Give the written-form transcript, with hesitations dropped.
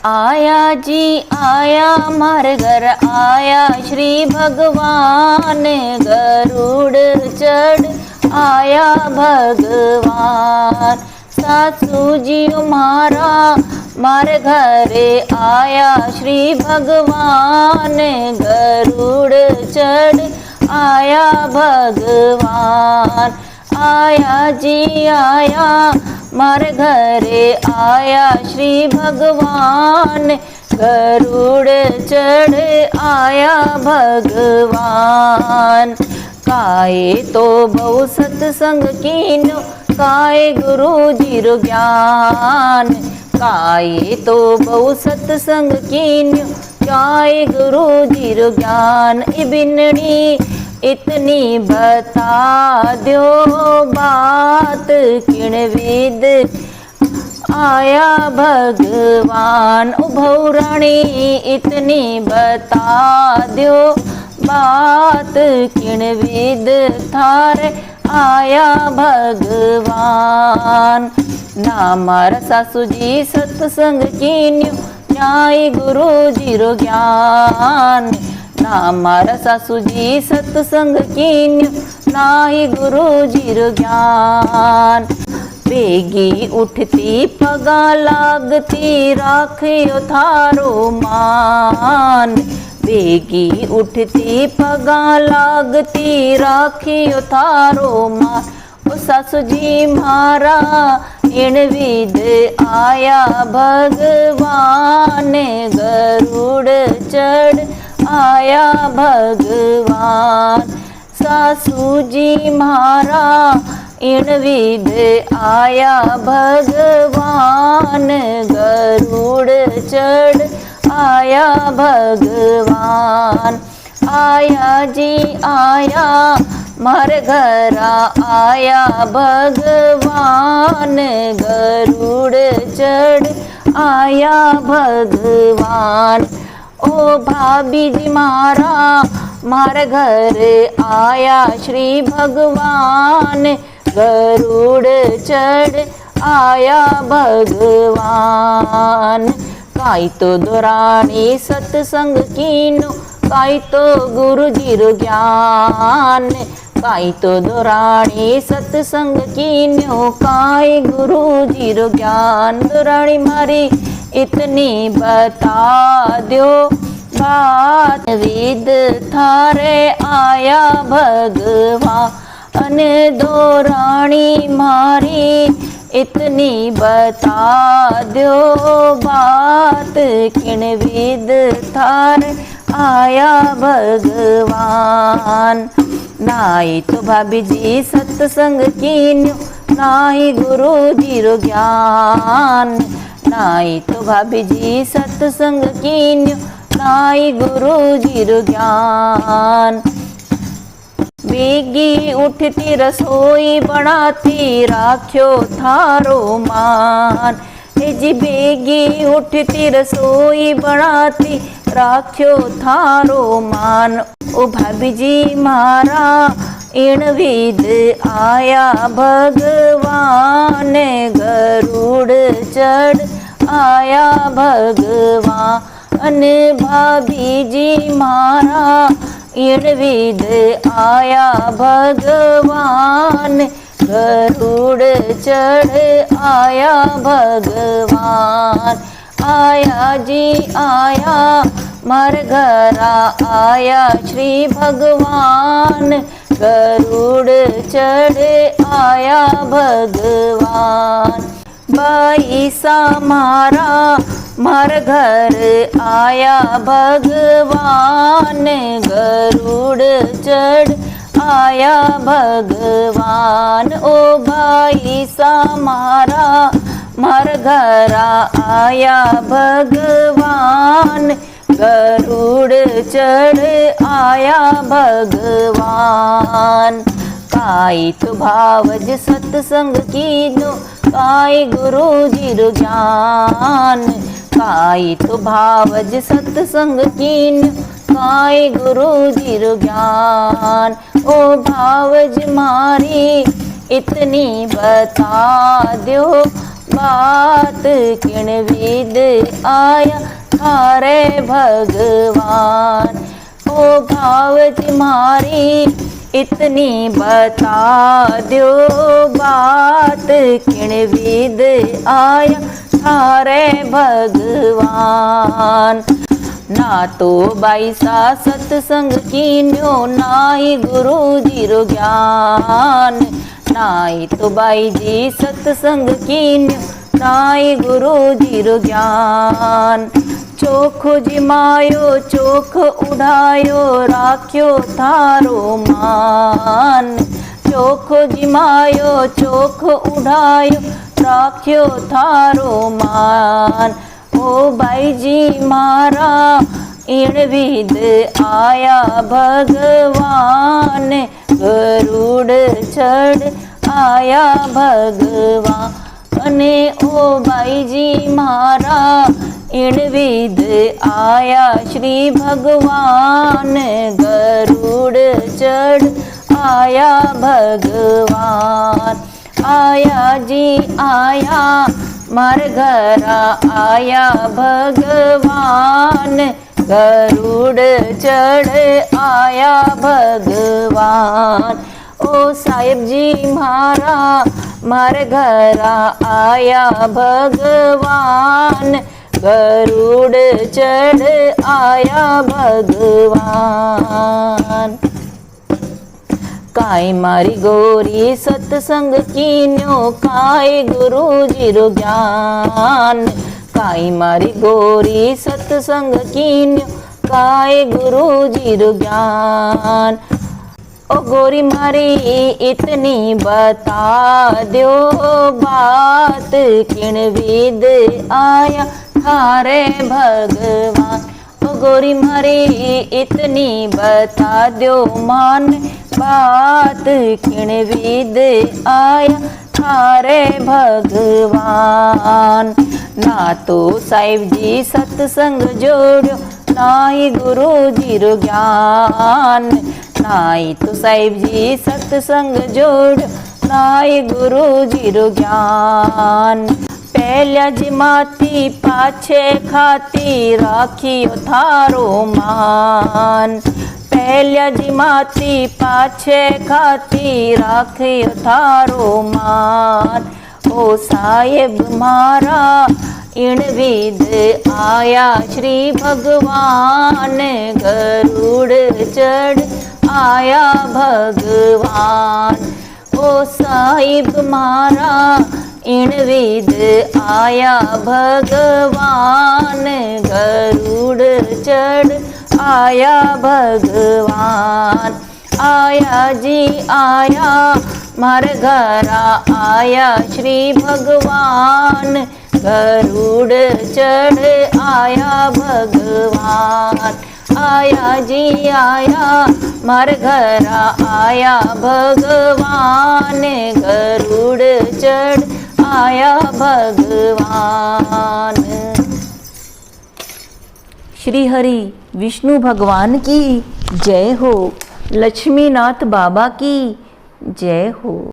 आया जी आया मारे घर आया श्री भगवान, गरुड़ चढ़ आया भगवान। सासू जी मारा मारे घरे आया श्री भगवान, गरुड़ चढ़ आया भगवान। आया जी आया मारे घरे आया श्री भगवान, गरुड़ चढ़ आया भगवान। काए तो बहु सत्संग कीन्यो काए गुरु जी रो ज्ञान, काए तो बहु सत्संग कीन्यो काए गुरु जी रो ज्ञान। बिनड़ी इतनी बता दो बात किण विद आया भगवान। भौराणी इतनी बता दो बात किण विद थारे आया भगवान। ना मारा सासू जी सत्संग कीन्यो न्याय गुरु जी रो ज्ञान, ना मारा सासू जी सत्संग कीन्यो नाई गुरु जी रो ज्ञान। बेगी उठती पगा लागती राखियो थारो मान, बेगी उठती पगा लागती राखियो थारो मान। ओ सासू जी मारा इण विद आया भगवान, गरुड़ चढ़ आया भगवान। सासू जी मारा इण विद आया भगवान, गरुड़ चढ़ आया भगवान। आया जी आया मारे घरा आया भगवान, गरुड़ चढ़ आया भगवान। ओ भाभी जी मारा मारे घर आया श्री भगवान, गरुड़ चढ़ आया भगवान। काई तो दोरानी सत्संग कीनो काई तो गुरु जी रो ज्ञान, काई तो दोरानी सत्संग कीन्यो काई गुरु जी रो ज्ञान। दोरानी मारी इतनी बता दो बात विद थारे आया भगवान। दोरानी मारी इतनी बता दो बात किण विद थारे आया भगवान। नाई तो भाभी जी सत्संग कीन्यो नाई गुरु जी रो ज्ञान, नाई तो भाभी जी सत्संग कीन्यो नाई गुरु जी रो ज्ञान। बेगी उठती रसोई बनाती राख्यो थारो मान, जी बेगी उठती रसोई बनाती राख्यो थारो मान। ओ भाभी जी मारा इण विद आया भगवान, गरुड़ चढ़ आया भगवान। भाभी जी मारा इण विद आया भगवान, गरुड़ चढ़ आया भगवान। आया जी आया मारे घरा आया श्री भगवान, गरुड़ चढ़ आया भगवान। बाईसा मारा मार घर आया भगवान, गरुड़ चढ़ आया भगवान। ओ बाईसा मारा मार घरा आया भगवान, गरुड़ चढ़ आया भगवान। काई तो भावज सत्संग कीनो काई गुरु जी रो ज्ञान, काई तो भावज सत्संग कीनो काई गुरु जी रो ज्ञान। ओ भावज मारी इतनी बता दो बात किण विद आया थारे भगवान। ओ भाव जी मारी इतनी बता दो, बात किण विद आया थारे भगवान। ना तो बाईसा सत्संग कीन्यो, नाई गुरु जी रो ज्ञान। नाई तो बाई जी सत्संग कीन्यो, नाई गुरु जी रो ज्ञान। चोख जिमायो चोख उड़ायो, राख्यो थारो मान। चोख जिमायो चोख उड़ायो, राख्यो थारो मान। ओ बाई जी मारा इण विद आया भगवान। गरुड़ चढ़ आया भगवान। अने ओ बाई जी मारा इण विद आया श्री भगवान। गरुड़ चढ़ आया भगवान। आया जी आया मार घरा आया भगवान। गरुड़ चढ़ आया भगवान। ओ साहिब जी मारा मार घरा आया भगवान। गरुड़ चढ़ आया भगवान। काई मारी गोरी सत्संग कीन्यो, काई गुरु जी रो ज्ञान। काई मारी गोरी सत्संग कीन्यो, काई गुरु जी रो ज्ञान। ओ गोरी मारी इतनी बता दो, बात किण विद आया थारे भगवान। ओ गोरी मारी इतनी बता दो मान, बात किण विद आया थारे भगवान। ना तो साहिब जी सत्संग जोड़ो, नाई गुरु जी रो ज्ञान। नाई तो साहिब जी सत्संग जोड़ो, नाई गुरु जी रो ज्ञान। पहल्या जिमाती पाछे खाती, राखियो थारो मान। पहल्या जिमाती पाछे खाती, राखियो थारो मान। ओ साहिब मारा इण विद आया श्री भगवान। गरुड़ चढ़ आया भगवान। ओ साहिब मारा इण विद आया भगवान। गरुड़ चढ़ आया भगवान। आया जी आया मार घरा आया श्री भगवान। गरुड़ चढ़ आया भगवान। आया जी आया मार घरा आया भगवान। गरुड़ चढ़ आया भगवान। श्री हरि विष्णु भगवान की जय हो। लक्ष्मीनाथ बाबा की जय हो।